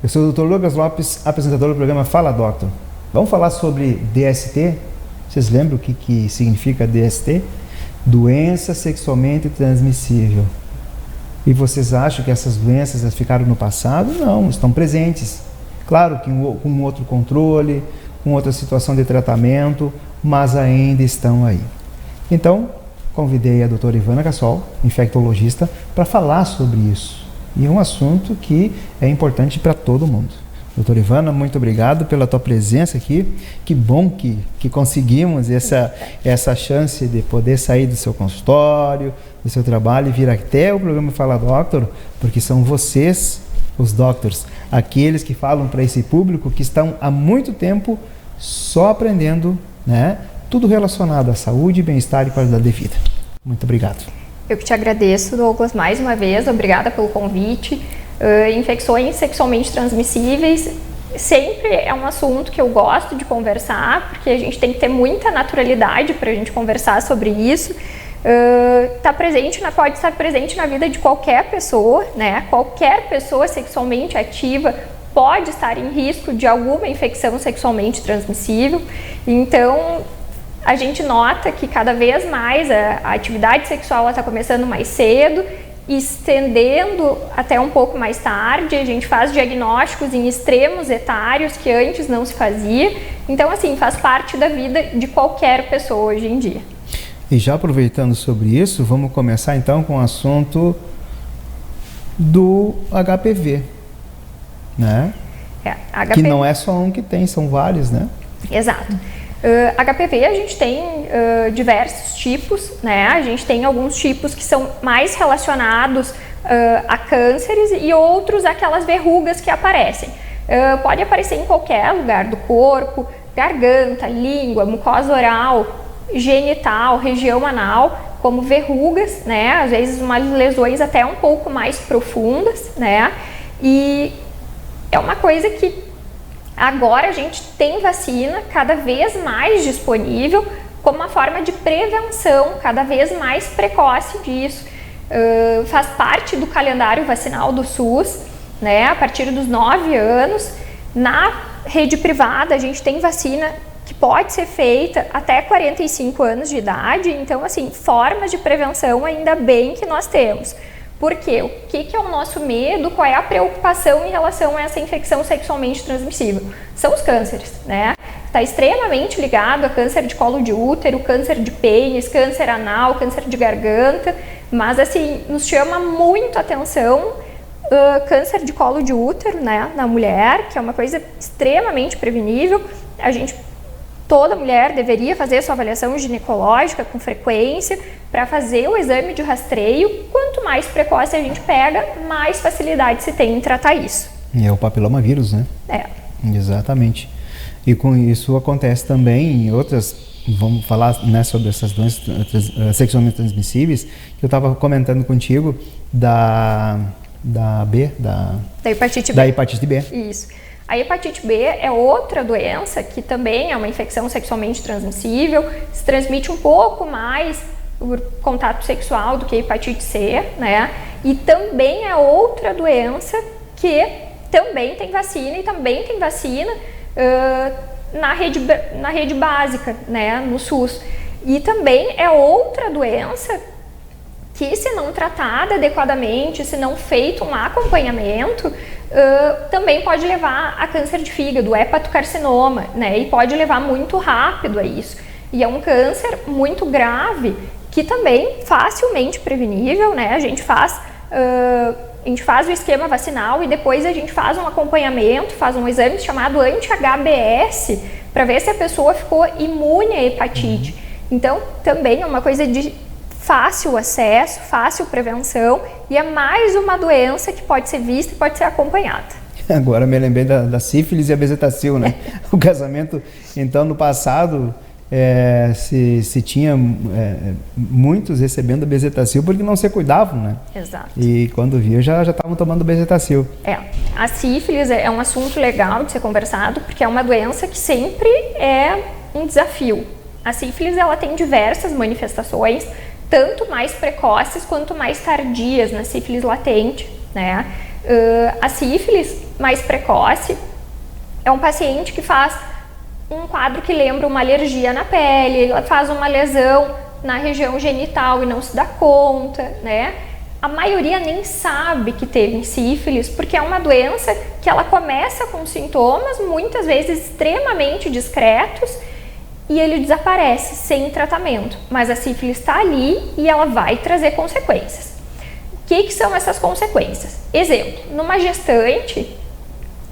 Eu sou o Dr. Lucas Lopes, apresentador do programa Fala Doctor. Vamos falar sobre DST? Vocês lembram o que significa DST? Doença sexualmente transmissível. E vocês acham que essas doenças ficaram no passado? Não, estão presentes. Claro que com outro controle, com outra situação de tratamento, mas ainda estão aí. Então, convidei a doutora Ivana Cassol, infectologista, para falar sobre isso. E é um assunto que é importante para todo mundo. Doutora Ivana, muito obrigado pela tua presença aqui. Que bom que conseguimos essa chance de poder sair do seu consultório, do seu trabalho e vir até o programa Fala Doctor, porque são vocês, os doctors, aqueles que falam para esse público que estão há muito tempo só aprendendo, né? Tudo relacionado à saúde, bem-estar e qualidade de vida. Muito obrigado. Eu que te agradeço, Douglas, mais uma vez. Obrigada pelo convite. Infecções sexualmente transmissíveis sempre é um assunto que eu gosto de conversar, porque a gente tem que ter muita naturalidade para a gente conversar sobre isso. Pode estar presente na vida de qualquer pessoa, né? Qualquer pessoa sexualmente ativa pode estar em risco de alguma infecção sexualmente transmissível. Então, a gente nota que cada vez mais a atividade sexual está começando mais cedo, estendendo até um pouco mais tarde. A gente faz diagnósticos em extremos etários que antes não se fazia. Então, assim, faz parte da vida de qualquer pessoa hoje em dia. E já aproveitando sobre isso, vamos começar então com o assunto do HPV, né? HPV. Que não é só um que tem, são vários, né? Exato. HPV a gente tem diversos tipos, né? A gente tem alguns tipos que são mais relacionados a cânceres e outros aquelas verrugas que aparecem. Pode aparecer em qualquer lugar do corpo, garganta, língua, mucosa oral, genital, região anal, como verrugas, né? Às vezes umas lesões até um pouco mais profundas, né? E é uma coisa que agora a gente tem vacina cada vez mais disponível como uma forma de prevenção cada vez mais precoce disso. Faz parte do calendário vacinal do SUS, né? A partir dos 9 anos. Na rede privada a gente tem vacina que pode ser feita até 45 anos de idade. Então, assim, formas de prevenção ainda bem que nós temos. Por quê? O que é o nosso medo? Qual é a preocupação em relação a essa infecção sexualmente transmissível? São os cânceres, né? Está extremamente ligado a câncer de colo de útero, câncer de pênis, câncer anal, câncer de garganta, mas assim, nos chama muito a atenção câncer de colo de útero, né, na mulher, que é uma coisa extremamente prevenível. Toda mulher deveria fazer sua avaliação ginecológica com frequência para fazer o exame de rastreio. Quanto mais precoce a gente pega, mais facilidade se tem em tratar isso. É o papilomavírus, né? Exatamente. E com isso acontece também em outras, vamos falar, né, sobre essas doenças sexualmente transmissíveis, que eu estava comentando contigo da hepatite B. Da hepatite B. Isso. A hepatite B é outra doença que também é uma infecção sexualmente transmissível, se transmite um pouco mais por contato sexual do que a hepatite C, né? E também é outra doença que também tem vacina, e também tem vacina na rede básica, né? No SUS. E também é outra doença que, se não tratada adequadamente, se não feito um acompanhamento, também pode levar a câncer de fígado, hepatocarcinoma, né? E pode levar muito rápido a isso. E é um câncer muito grave que também facilmente prevenível, né? A gente faz o esquema vacinal e depois a gente faz um acompanhamento, faz um exame chamado anti-HBS para ver se a pessoa ficou imune à hepatite. Então, também é uma coisa de fácil acesso, fácil prevenção, e é mais uma doença que pode ser vista e pode ser acompanhada. Agora me lembrei da sífilis e a bezetacil, né? O casamento, então, no passado, se tinha muitos recebendo a bezetacil porque não se cuidavam, né? Exato. E quando viam, já estavam tomando bezetacil. A sífilis é um assunto legal de ser conversado, porque é uma doença que sempre é um desafio. A sífilis, ela tem diversas manifestações, tanto mais precoces quanto mais tardias na sífilis latente, né? A sífilis mais precoce é um paciente que faz um quadro que lembra uma alergia na pele, ela faz uma lesão na região genital e não se dá conta, né? A maioria nem sabe que teve sífilis, porque é uma doença que ela começa com sintomas, muitas vezes extremamente discretos, e ele desaparece sem tratamento. Mas a sífilis está ali e ela vai trazer consequências. O que são essas consequências? Exemplo, numa gestante,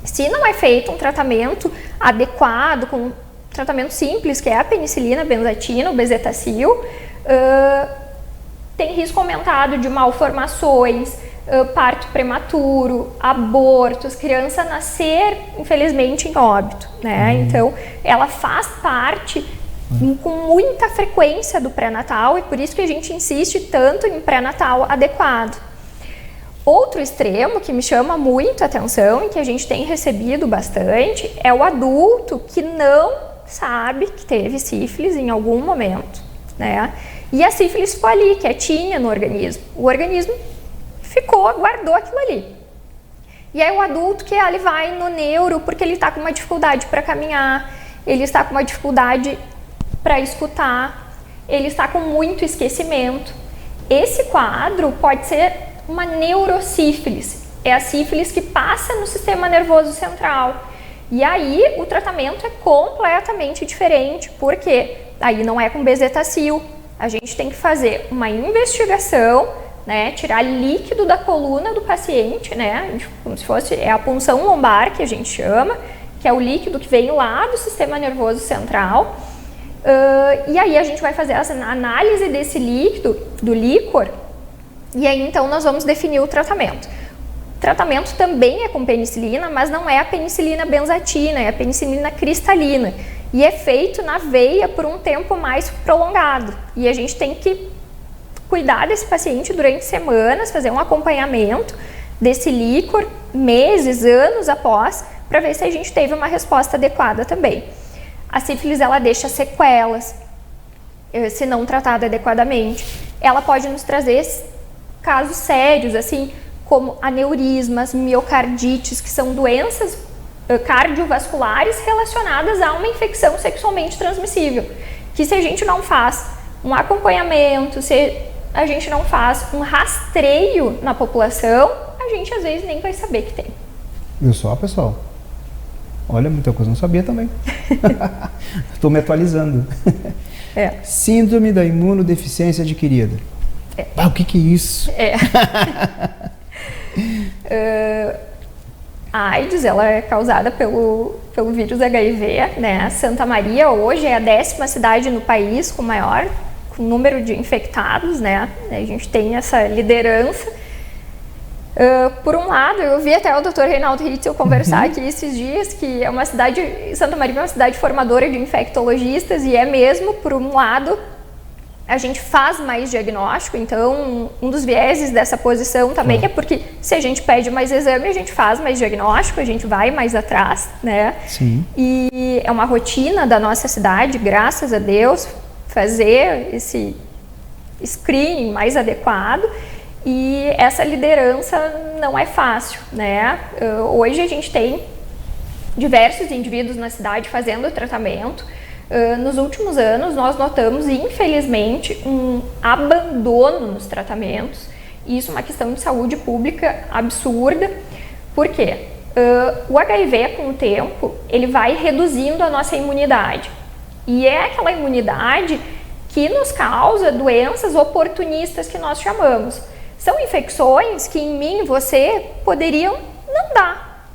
se não é feito um tratamento adequado, com um tratamento simples, que é a penicilina, benzatina, o bezetacil, tem risco aumentado de malformações, parto prematuro, abortos, criança nascer, infelizmente, em óbito, né? Então, ela faz parte com muita frequência do pré-natal e por isso que a gente insiste tanto em pré-natal adequado. Outro extremo que me chama muito a atenção e que a gente tem recebido bastante é o adulto que não sabe que teve sífilis em algum momento, né? E a sífilis ficou ali, quietinha no organismo. O organismo guardou aquilo ali. E aí o adulto que ele vai no neuro porque ele está com uma dificuldade para caminhar, ele está com uma dificuldade para escutar, ele está com muito esquecimento. Esse quadro pode ser uma neurosífilis, é a sífilis que passa no sistema nervoso central. E aí o tratamento é completamente diferente, porque aí não é com bezetacil, a gente tem que fazer uma investigação, né, tirar líquido da coluna do paciente, né, como se fosse a punção lombar que a gente chama, que é o líquido que vem lá do sistema nervoso central. E aí a gente vai fazer a análise desse líquido, do líquor, e aí então nós vamos definir o tratamento. O tratamento também é com penicilina, mas não é a penicilina benzatina, é a penicilina cristalina. E é feito na veia por um tempo mais prolongado. E a gente tem que cuidar desse paciente durante semanas, fazer um acompanhamento desse líquor, meses, anos após, para ver se a gente teve uma resposta adequada também. A sífilis, ela deixa sequelas, se não tratada adequadamente. Ela pode nos trazer casos sérios, assim, como aneurismas, miocardites, que são doenças cardiovasculares relacionadas a uma infecção sexualmente transmissível, que se a gente não faz um acompanhamento, se a gente não faz um rastreio na população, a gente às vezes nem vai saber que tem. Viu só, pessoal? Olha, muita coisa eu não sabia também. Estou me atualizando. Síndrome da imunodeficiência adquirida. O que é isso? A AIDS, ela é causada pelo vírus HIV, né? Santa Maria hoje é a 10ª cidade no país com maior número de infectados, né? A gente tem essa liderança. Por um lado, eu vi até o Dr. Reinaldo Ritzel conversar aqui esses dias, que é uma cidade, Santa Maria é uma cidade formadora de infectologistas, e é mesmo, por um lado, a gente faz mais diagnóstico, então um dos vieses dessa posição também é porque se a gente pede mais exame, a gente faz mais diagnóstico, a gente vai mais atrás, né? Sim. E é uma rotina da nossa cidade, graças a Deus, fazer esse screening mais adequado, e essa liderança não é fácil, né? Hoje a gente tem diversos indivíduos na cidade fazendo o tratamento. Nos últimos anos, nós notamos, infelizmente, um abandono nos tratamentos. Isso é uma questão de saúde pública absurda. Por quê? O HIV, com o tempo, ele vai reduzindo a nossa imunidade. E é aquela imunidade que nos causa doenças oportunistas que nós chamamos. São infecções que em mim e você poderiam não dar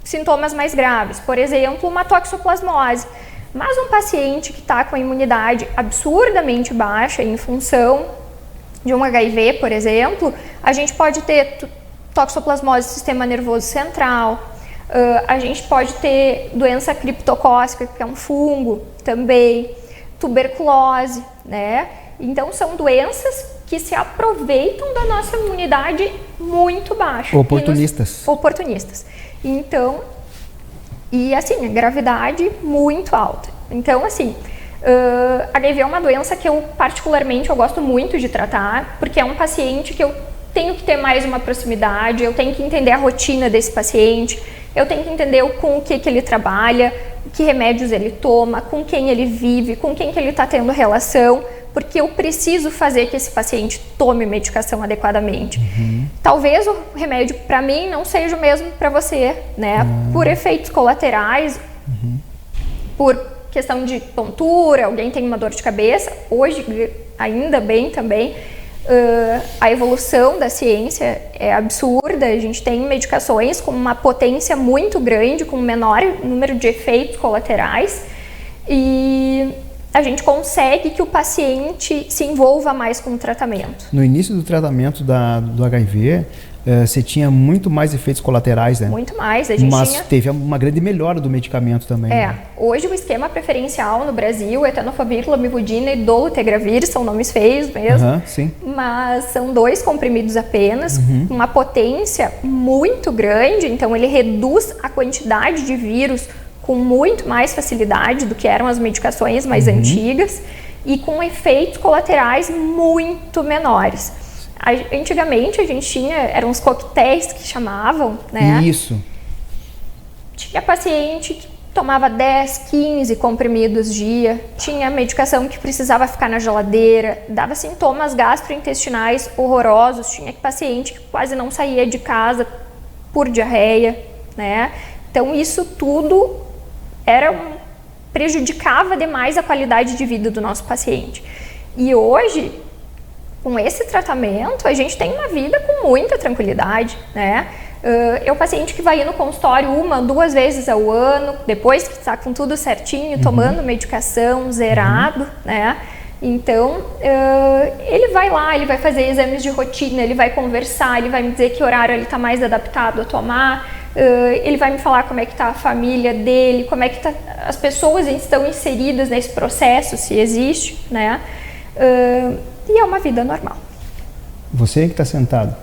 sintomas mais graves. Por exemplo, uma toxoplasmose. Mas um paciente que está com a imunidade absurdamente baixa em função de um HIV, por exemplo, a gente pode ter toxoplasmose do sistema nervoso central, a gente pode ter doença criptocócica, que é um fungo também, tuberculose, né? Então são doenças que se aproveitam da nossa imunidade muito baixa. Oportunistas. Então, e assim, a gravidade muito alta. Então, assim, HIV é uma doença que eu particularmente gosto muito de tratar, porque é um paciente que eu tenho que ter mais uma proximidade, eu tenho que entender a rotina desse paciente, eu tenho que entender com o que ele trabalha, que remédios ele toma, com quem ele vive, com quem que ele está tendo relação, porque eu preciso fazer que esse paciente tome medicação adequadamente. Talvez o remédio para mim não seja o mesmo para você, né? Por efeitos colaterais, por questão de tontura, alguém tem uma dor de cabeça, hoje ainda bem também, a evolução da ciência é absurda, a gente tem medicações com uma potência muito grande, com um menor número de efeitos colaterais e a gente consegue que o paciente se envolva mais com o tratamento. No início do tratamento do HIV, você tinha muito mais efeitos colaterais, né? Muito mais. Mas teve uma grande melhora do medicamento também. Né? Hoje o esquema preferencial no Brasil é tenofovir, lamivudina e dolutegravir, são nomes feios mesmo. Sim. Mas são 2 comprimidos apenas, uma potência muito grande, então ele reduz a quantidade de vírus com muito mais facilidade do que eram as medicações mais antigas e com efeitos colaterais muito menores. Antigamente a gente tinha, eram os coquetéis que chamavam, né? Isso. Tinha paciente que tomava 10, 15 comprimidos dia, tinha medicação que precisava ficar na geladeira, dava sintomas gastrointestinais horrorosos, tinha paciente que quase não saía de casa por diarreia, né? Então isso tudo prejudicava demais a qualidade de vida do nosso paciente. E hoje, com esse tratamento, a gente tem uma vida com muita tranquilidade, né? É o paciente que vai ir no consultório 1, 2 vezes ao ano, depois que está com tudo certinho, tomando medicação, zerado, né? Então, ele vai lá, ele vai fazer exames de rotina, ele vai conversar, ele vai me dizer que horário ele está mais adaptado a tomar, ele vai me falar como é que está a família dele, como é que as pessoas estão inseridas nesse processo, se existe, né? E é uma vida normal. Você que está sentado,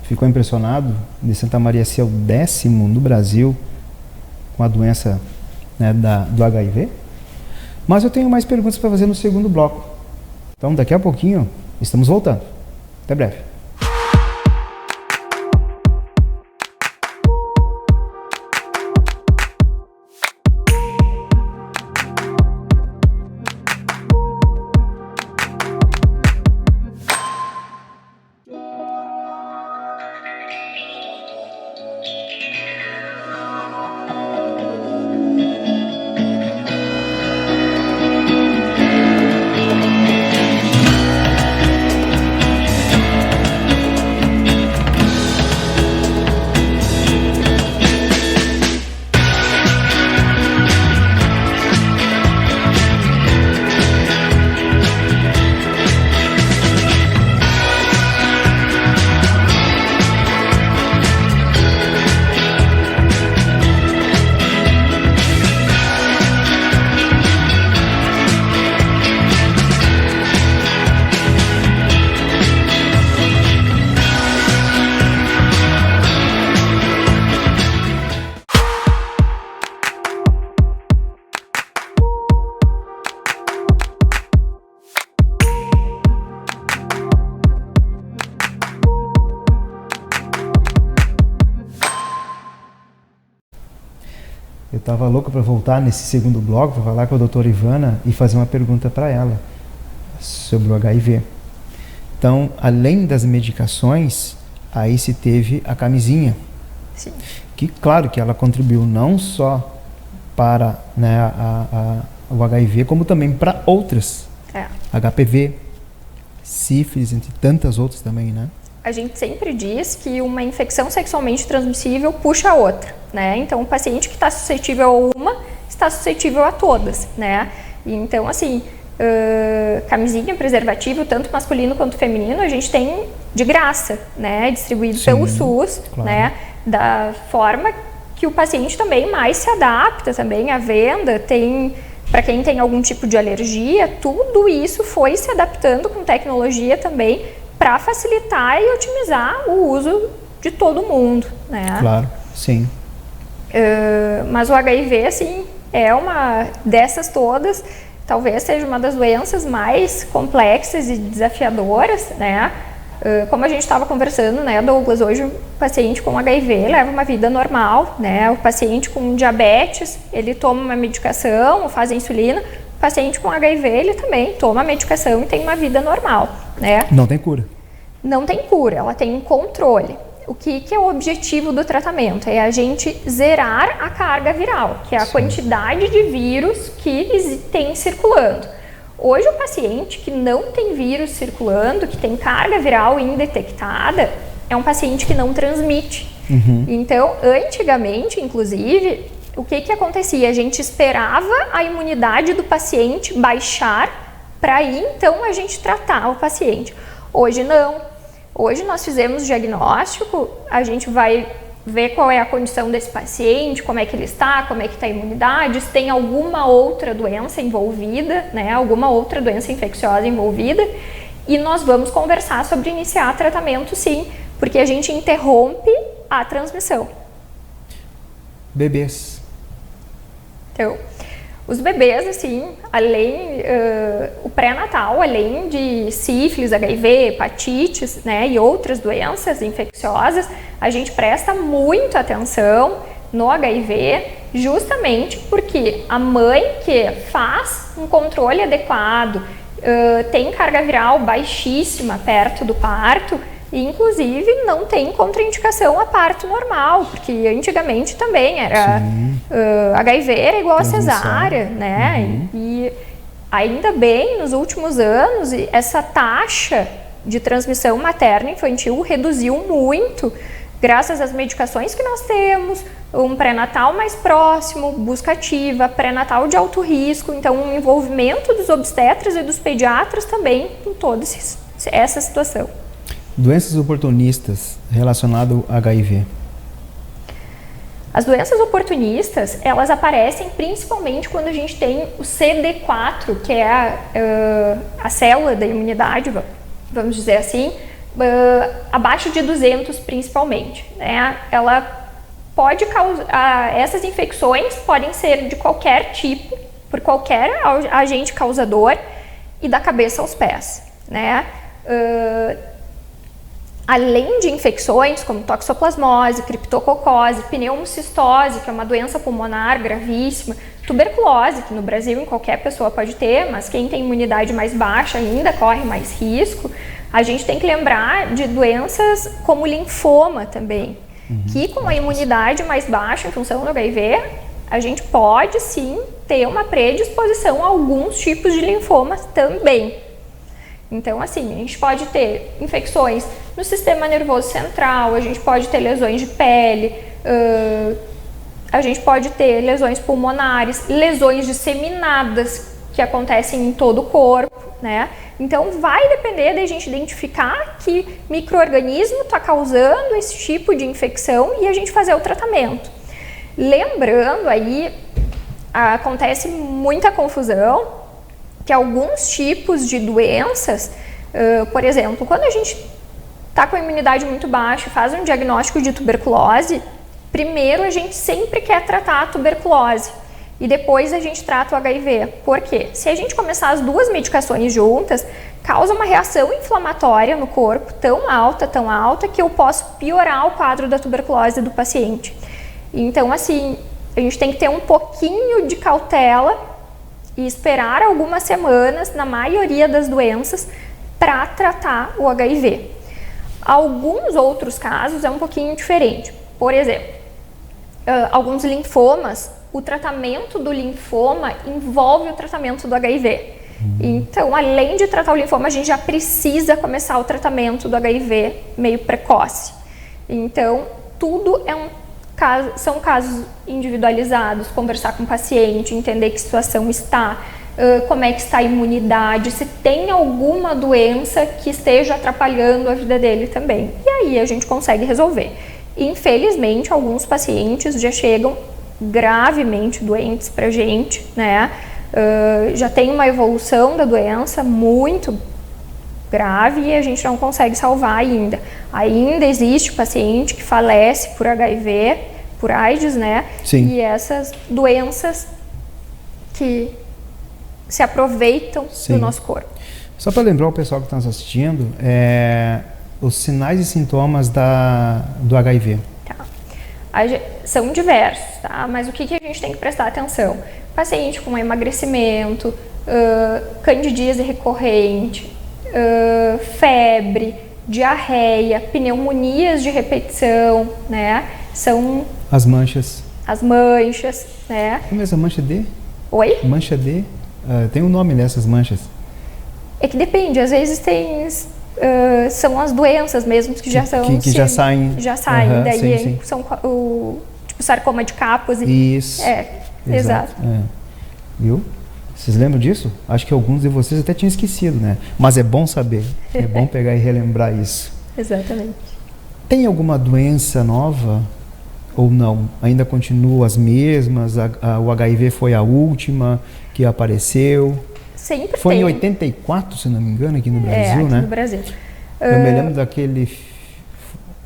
ficou impressionado de Santa Maria ser o 10º no Brasil com a doença, né, do HIV? Mas eu tenho mais perguntas para fazer no segundo bloco. Então, daqui a pouquinho, estamos voltando. Até breve. Eu estava louco para voltar nesse segundo bloco, para falar com a doutora Ivana e fazer uma pergunta para ela sobre o HIV. Então, além das medicações, aí se teve a camisinha. Sim. Que, claro, que ela contribuiu não só para, né, o HIV, como também para outras. HPV, sífilis, entre tantas outras também, né? A gente sempre diz que uma infecção sexualmente transmissível puxa a outra, né? Então, o paciente que está suscetível a uma, está suscetível a todas, né? E, então, assim, camisinha, preservativo, tanto masculino quanto feminino, a gente tem de graça, né? Distribuído pelo SUS, claro, né? Da forma que o paciente também mais se adapta também à venda, tem... Para quem tem algum tipo de alergia, tudo isso foi se adaptando com tecnologia também para facilitar e otimizar o uso de todo mundo, né? Claro, sim. Mas o HIV, assim, é uma dessas todas, talvez seja uma das doenças mais complexas e desafiadoras, né? Como a gente estava conversando, né, Douglas, hoje o paciente com HIV leva uma vida normal, né? O paciente com diabetes, ele toma uma medicação, faz insulina. O paciente com HIV, ele também toma medicação e tem uma vida normal, né? Não tem cura. Não tem cura, ela tem um controle. O que é o objetivo do tratamento? É a gente zerar a carga viral, que é a quantidade de vírus que tem circulando. Hoje o paciente que não tem vírus circulando, que tem carga viral indetectada, é um paciente que não transmite. Então, antigamente, inclusive, o que acontecia? A gente esperava a imunidade do paciente baixar para aí, então, a gente tratar o paciente. Hoje não. Hoje nós fizemos diagnóstico, a gente vai ver qual é a condição desse paciente, como é que ele está, como é que está a imunidade, se tem alguma outra doença envolvida, né, alguma outra doença infecciosa envolvida, e nós vamos conversar sobre iniciar tratamento sim, porque a gente interrompe a transmissão. Bebês. Então, os bebês, assim, além, o pré-natal, além de sífilis, HIV, hepatites, né, e outras doenças infecciosas, a gente presta muita atenção no HIV, justamente porque a mãe que faz um controle adequado, tem carga viral baixíssima perto do parto, e inclusive não tem contraindicação a parto normal, porque antigamente também era HIV era igual a cesárea, né? E ainda bem, nos últimos anos, essa taxa de transmissão materna infantil reduziu muito, graças às medicações que nós temos, um pré-natal mais próximo, busca ativa, pré-natal de alto risco, então o envolvimento dos obstetras e dos pediatras também em toda essa situação. Doenças oportunistas relacionadas ao HIV. As doenças oportunistas, elas aparecem principalmente quando a gente tem o CD4, que é a célula da imunidade, vamos dizer assim, abaixo de 200 principalmente, né? Ela pode causar, essas infecções podem ser de qualquer tipo, por qualquer agente causador e da cabeça aos pés, né? Além de infecções como toxoplasmose, criptococose, pneumocistose, que é uma doença pulmonar gravíssima, tuberculose, que no Brasil em qualquer pessoa pode ter, mas quem tem imunidade mais baixa ainda corre mais risco. A gente tem que lembrar de doenças como linfoma também, que com a imunidade mais baixa em função do HIV, a gente pode sim ter uma predisposição a alguns tipos de linfomas também. Então, assim, a gente pode ter infecções no sistema nervoso central, a gente pode ter lesões de pele, a gente pode ter lesões pulmonares, lesões disseminadas que acontecem em todo o corpo, né? Então, vai depender da gente identificar que micro-organismo está causando esse tipo de infecção e a gente fazer o tratamento. Lembrando aí, acontece muita confusão, que alguns tipos de doenças, por exemplo, quando a gente está com a imunidade muito baixa e faz um diagnóstico de tuberculose, primeiro a gente sempre quer tratar a tuberculose e depois a gente trata o HIV. Por quê? Se a gente começar as duas medicações juntas, causa uma reação inflamatória no corpo tão alta, que eu posso piorar o quadro da tuberculose do paciente. Então, assim, a gente tem que ter um pouquinho de cautela e esperar algumas semanas, na maioria das doenças, para tratar o HIV. Alguns outros casos é um pouquinho diferente. Por exemplo, alguns linfomas, o tratamento do linfoma envolve o tratamento do HIV. Então, além de tratar o linfoma, a gente já precisa começar o tratamento do HIV meio precoce. Então, tudo são casos individualizados, conversar com o paciente, entender que situação está, como é que está a imunidade, se tem alguma doença que esteja atrapalhando a vida dele também. E aí a gente consegue resolver. Infelizmente, alguns pacientes já chegam gravemente doentes pra gente, né? Já tem uma evolução da doença muito grave e a gente não consegue salvar ainda. Ainda existe paciente que falece por HIV, por AIDS, né? Sim. E essas doenças que se aproveitam do nosso corpo. Só para lembrar o pessoal que está nos assistindo, os sinais e sintomas do HIV? Tá. São diversos, tá? Mas o que a gente tem que prestar atenção? Paciente com emagrecimento, candidíase recorrente, febre, diarreia, pneumonias de repetição, né? São as manchas, né? Como é essa mancha D? Oi? Mancha D? Tem um nome nessas manchas? É que depende, às vezes são as doenças mesmo que já são... Que já saem. Já saem, daí sim. são tipo sarcoma de Kaposi. Isso. Exato. Viu? Vocês lembram disso? Acho que alguns de vocês até tinham esquecido, né? Mas é bom saber, é bom pegar e relembrar isso. Exatamente. Tem alguma doença nova ou não? Ainda continuam as mesmas? O HIV foi a última que apareceu? Sempre foi tem. Em 84, se não me engano, aqui no Brasil, aqui né? no Brasil. Eu me lembro daquele...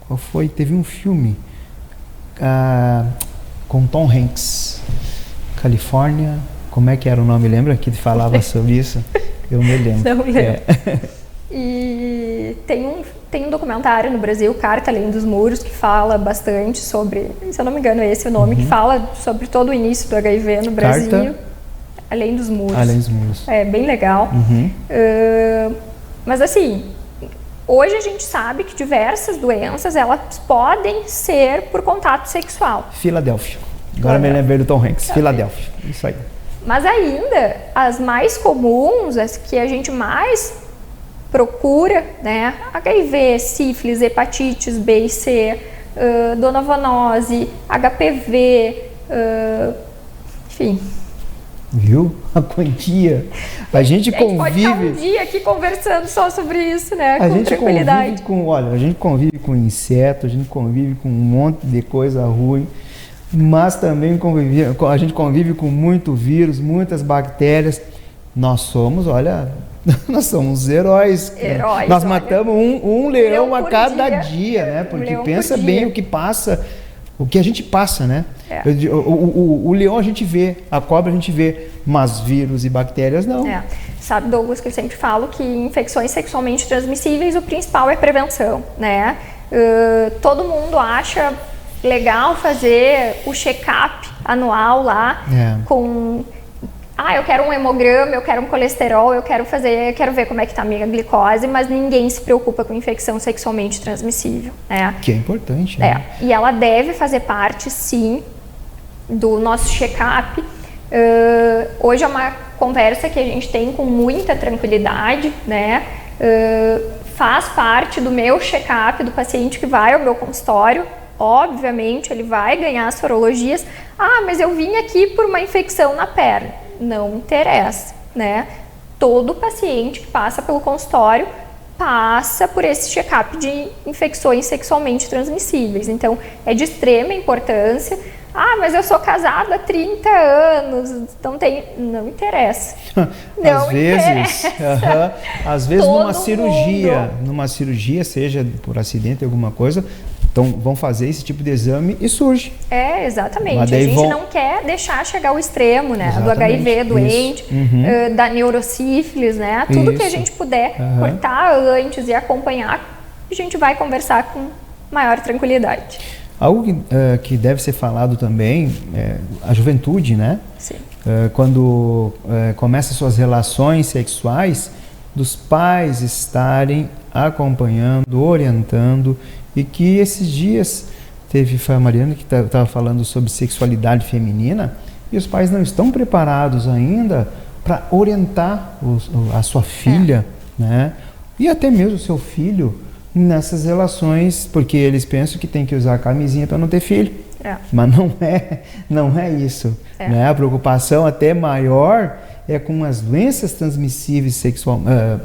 Qual foi? Teve um filme com Tom Hanks, Califórnia... Como é que era o nome? Lembra que ele falava sobre isso? Eu me lembro. Não lembro. E tem um documentário no Brasil, Carta Além dos Muros, que fala bastante sobre, se eu não me engano é esse o nome, que fala sobre todo o início do HIV no Brasil. Carta Além dos Muros. Além dos Muros. É bem legal. Mas assim, hoje a gente sabe que diversas doenças, elas podem ser por contato sexual. Filadélfia. Agora me lembrei do Tom Hanks. Filadélfia. Isso aí. Mas ainda, as mais comuns, as que a gente mais procura, né? HIV, sífilis, hepatites B e C, donovanose, HPV, enfim. Viu? A quantia. A gente convive... pode estar um dia aqui conversando só sobre isso, né? A com gente tranquilidade. a gente convive com inseto, a gente convive com um monte de coisa ruim. Mas também a gente convive com muito vírus, muitas bactérias. Nós somos, nós somos heróis. Nós matamos um leão a cada dia, né? Porque pensa bem o que passa, o que a gente passa, né? O leão a gente vê, a cobra a gente vê, mas vírus e bactérias não. Sabe, Douglas, que eu sempre falo que infecções sexualmente transmissíveis, o principal é prevenção, né? Todo mundo acha legal fazer o check-up anual lá com... eu quero um hemograma, eu quero um colesterol, eu quero ver como é que tá a minha glicose, mas ninguém se preocupa com infecção sexualmente transmissível, né? Que é importante, né? E ela deve fazer parte, sim, do nosso check-up. Hoje é uma conversa que a gente tem com muita tranquilidade, né? Faz parte do meu check-up, do paciente que vai ao meu consultório. Obviamente, ele vai ganhar as sorologias. Mas eu vim aqui por uma infecção na perna. Não interessa, né? Todo paciente que passa pelo consultório passa por esse check-up de infecções sexualmente transmissíveis. Então, é de extrema importância. Mas eu sou casada há 30 anos, então não interessa. Às vezes numa cirurgia, seja por acidente, alguma coisa, então vão fazer esse tipo de exame e surge. Exatamente. A gente não quer deixar chegar ao extremo, né? Do HIV doente, da neurosífilis, né? Tudo que a gente puder cortar antes e acompanhar, a gente vai conversar com maior tranquilidade. Algo que deve ser falado também é a juventude, né? Sim. Quando começa suas relações sexuais, dos pais estarem acompanhando, orientando, e que esses dias foi a Mariana que estava falando sobre sexualidade feminina, e os pais não estão preparados ainda para orientar a sua filha, né? E até mesmo o seu filho nessas relações, porque eles pensam que tem que usar a camisinha para não ter filho. Mas não é isso. Né? A preocupação até maior é com as doenças transmissíveis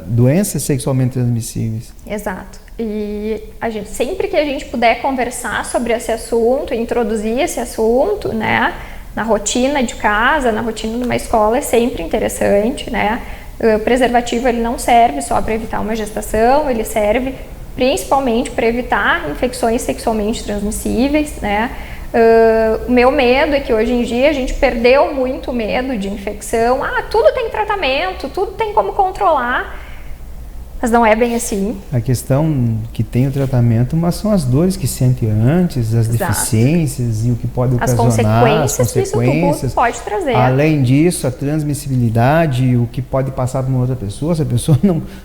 doenças sexualmente transmissíveis. Exato. E sempre que a gente puder conversar sobre esse assunto, introduzir esse assunto, né, na rotina de casa, na rotina de uma escola, é sempre interessante, né? O preservativo, ele não serve só para evitar uma gestação, ele serve principalmente para evitar infecções sexualmente transmissíveis, né? O meu medo é que hoje em dia a gente perdeu muito medo de infecção. Tudo tem tratamento, tudo tem como controlar. Mas não é bem assim. A questão que tem o tratamento, mas são as dores que sente antes, as deficiências e o que pode ocasionar, as consequências que isso tudo pode trazer. Além disso, a transmissibilidade, o que pode passar para uma outra pessoa, se a pessoa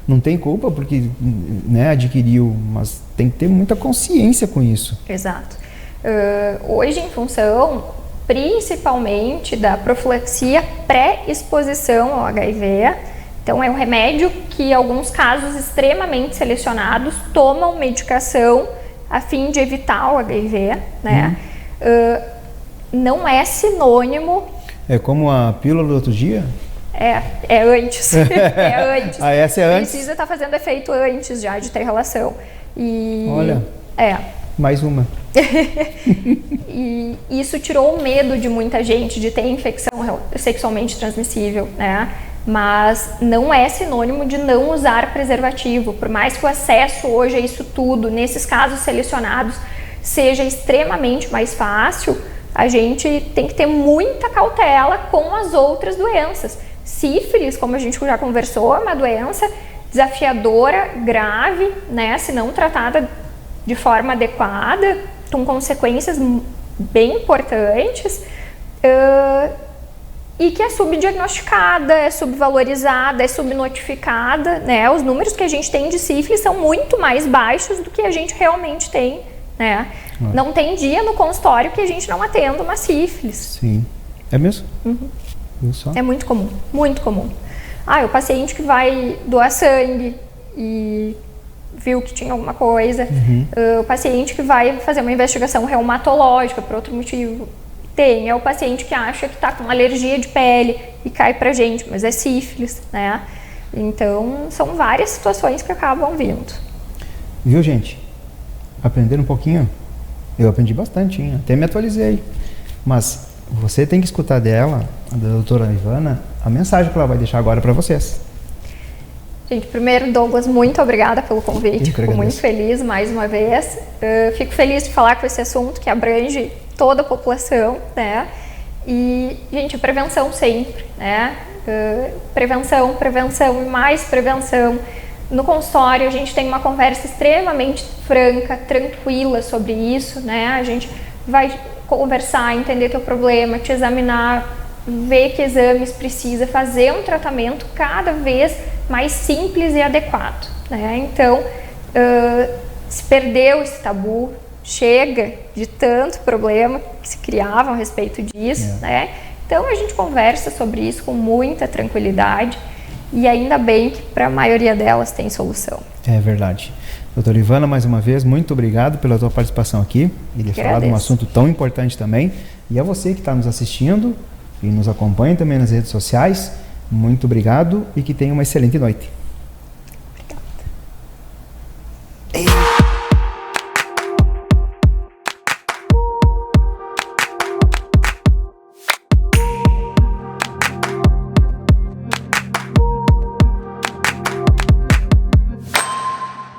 não tem culpa porque, né, adquiriu, mas tem que ter muita consciência com isso. Exato. Hoje, em função, principalmente da profilaxia pré-exposição ao HIV, então é um remédio que, em alguns casos extremamente selecionados, tomam medicação a fim de evitar o HIV, né? Não é sinônimo... É como a pílula do outro dia? É antes. É antes. Essa é antes? Precisa estar fazendo efeito antes já de ter relação. Olha, mais uma. E isso tirou o medo de muita gente de ter infecção sexualmente transmissível, né? Mas não é sinônimo de não usar preservativo. Por mais que o acesso hoje a isso tudo, nesses casos selecionados, seja extremamente mais fácil, a gente tem que ter muita cautela com as outras doenças. Sífilis, como a gente já conversou, é uma doença desafiadora, grave, né? Se não tratada de forma adequada, com consequências bem importantes. E que é subdiagnosticada, é subvalorizada, é subnotificada, né? Os números que a gente tem de sífilis são muito mais baixos do que a gente realmente tem, né? Não tem dia no consultório que a gente não atenda uma sífilis. Sim. É mesmo? É muito comum, muito comum. O paciente que vai doar sangue e viu que tinha alguma coisa, o paciente que vai fazer uma investigação reumatológica por outro motivo, é o paciente que acha que está com alergia de pele e cai pra gente, mas é sífilis, né? Então, são várias situações que acabam vindo. Viu, gente? Aprenderam um pouquinho? Eu aprendi bastante, hein? Até me atualizei. Mas você tem que escutar dela, da doutora Ivana, a mensagem que ela vai deixar agora para vocês. Gente, primeiro, Douglas, muito obrigada pelo convite. Fico muito feliz mais uma vez. Fico feliz de falar com esse assunto que abrange toda a população, né? E, gente, a prevenção sempre, né? Prevenção e mais prevenção. No consultório, a gente tem uma conversa extremamente franca, tranquila sobre isso, né? A gente vai conversar, entender teu problema, te examinar, ver que exames precisa, fazer um tratamento cada vez mais simples e adequado, né? Então, se perdeu esse tabu, chega de tanto problema que se criavam a respeito disso, né? Então a gente conversa sobre isso com muita tranquilidade e ainda bem que para a maioria delas tem solução. É verdade. Doutora Ivana, mais uma vez, muito obrigado pela tua participação aqui e de falar de um assunto tão importante também. E a você que está nos assistindo e nos acompanha também nas redes sociais, muito obrigado e que tenha uma excelente noite.